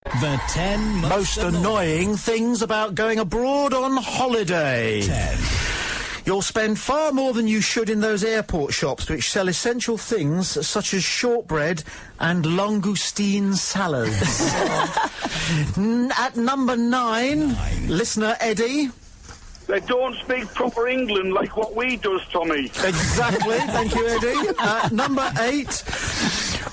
The 10 Most annoying things about going abroad on holiday. 10. You'll spend far more than you should in those airport shops which sell essential things such as shortbread and langoustine salads. At number 9, listener Eddie. They don't speak proper England like what we does, Tommy. Exactly, thank you, Eddie. Number 8,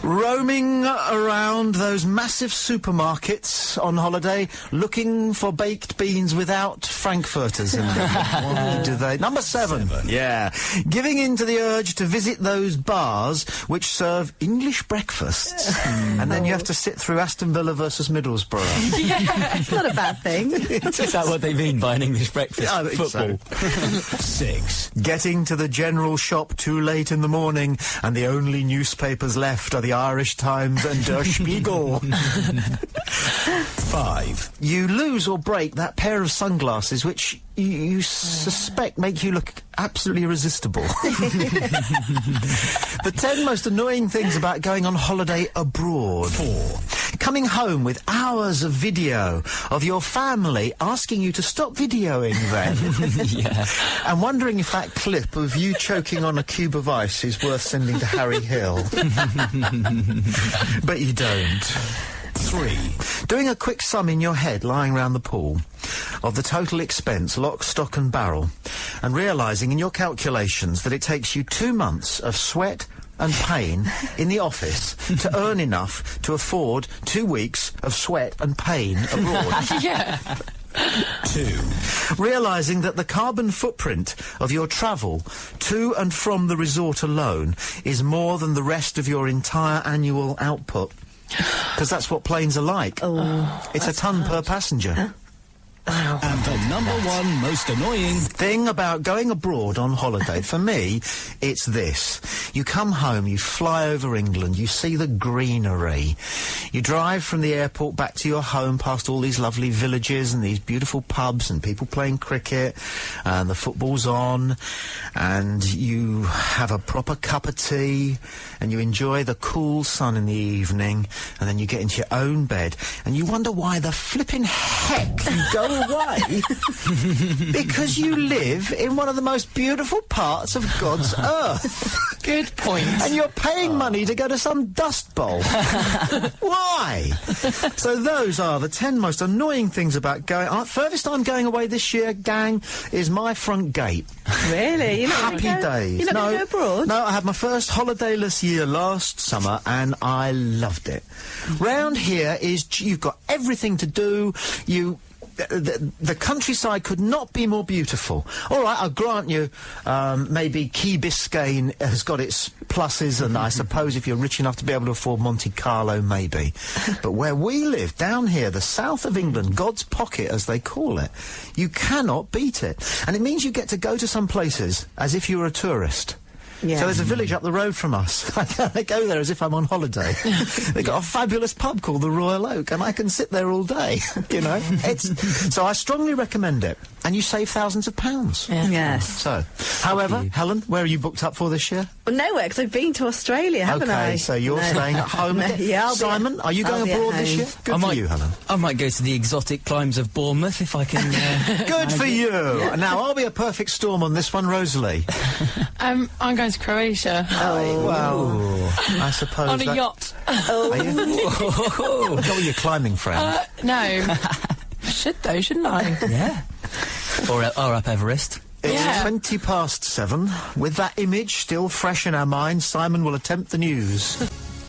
roaming around those massive supermarkets on holiday looking for baked beans without frankfurters in them. What do they? Number 7, yeah. Giving in to the urge to visit those bars which serve English breakfasts. And then you have to sit through Aston Villa versus Middlesbrough. Yeah, it's not a bad thing. Is that what they mean by an English breakfast? I think Football. so. 6. Getting to the general shop too late in the morning and the only newspapers left are the Irish Times and Der Spiegel. 5. You lose or break that pair of sunglasses which you suspect make you look absolutely irresistible. The 10 most annoying things about going on holiday abroad. 4. Coming home with hours of video of your family asking you to stop videoing them. Yeah. And wondering if that clip of you choking on a cube of ice is worth sending to Harry Hill. But you don't. 3. Doing a quick sum in your head lying round the pool of the total expense, lock, stock and barrel, and realising in your calculations that it takes you 2 months of sweat and pain in the office to earn enough to afford 2 weeks of sweat and pain abroad. Yeah. 2. Realising that the carbon footprint of your travel to and from the resort alone is more than the rest of your entire annual output. Because that's what planes are like. It's a ton per passenger. And the number 1 most annoying Thing about going abroad on holiday, for me, it's this. You come home, you fly over England, you see the greenery. You drive from the airport back to your home past all these lovely villages and these beautiful pubs and people playing cricket, and the football's on, and you have a proper cup of tea, and you enjoy the cool sun in the evening, and then you get into your own bed, and you wonder why the flipping heck you go away. Because you live in one of the most beautiful parts of God's earth. Good point. And you're paying money to go to some dust bowl. Why? So those are the 10 most annoying things about going... furthest I'm going away this year, gang, is my front gate. Really? You're not Happy gonna go, days. You're not going to go abroad? No, I had my first holidayless year last summer and I loved it. Round here you've got everything to do. The countryside could not be more beautiful. All right, I'll grant you, maybe Key Biscayne has got its pluses, and I suppose if you're rich enough to be able to afford Monte Carlo, maybe. But where we live, down here, the south of England, God's pocket, as they call it, you cannot beat it. And it means you get to go to some places as if you were a tourist. Yeah. So there's a village up the road from us. I go there as if I'm on holiday. They've got a fabulous pub called the Royal Oak, and I can sit there all day, you know. So I strongly recommend it. And you save thousands of pounds. Yeah. Yes. So, however, Helen, where are you booked up for this year? Well, nowhere, because I've been to Australia, haven't I? Okay, so you're staying at home. Yeah, Simon, are you going abroad this year? Good for you, Helen. I might go to the exotic climes of Bournemouth if I can... Good for you! Yeah. Now, I'll be a perfect storm on this one, Rosalie. I'm going to Croatia. Oh, well, I suppose on a yacht. Are you? Go with your climbing friend. No. Should though, shouldn't I? Yeah. Or up Everest. It's 20 past 7. With that image still fresh in our minds, Simon will attempt the news.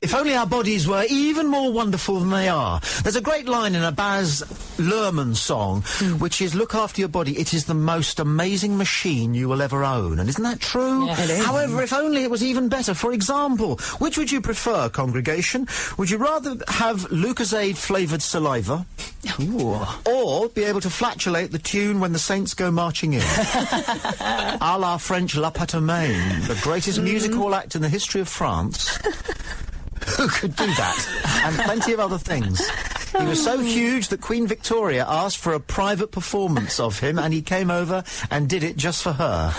If only our bodies were even more wonderful than they are. There's a great line in a Baz Luhrmann song, which is, look after your body, it is the most amazing machine you will ever own. And isn't that true? Yeah, it is. However, if only it was even better. For example, which would you prefer, congregation? Would you rather have Lucozade-flavoured saliva? Or be able to flatulate the tune when the saints go marching in? A la French La Patamain, the greatest music hall act in the history of France. Who could do that? And plenty of other things. He was so huge that Queen Victoria asked for a private performance of him, and he came over and did it just for her.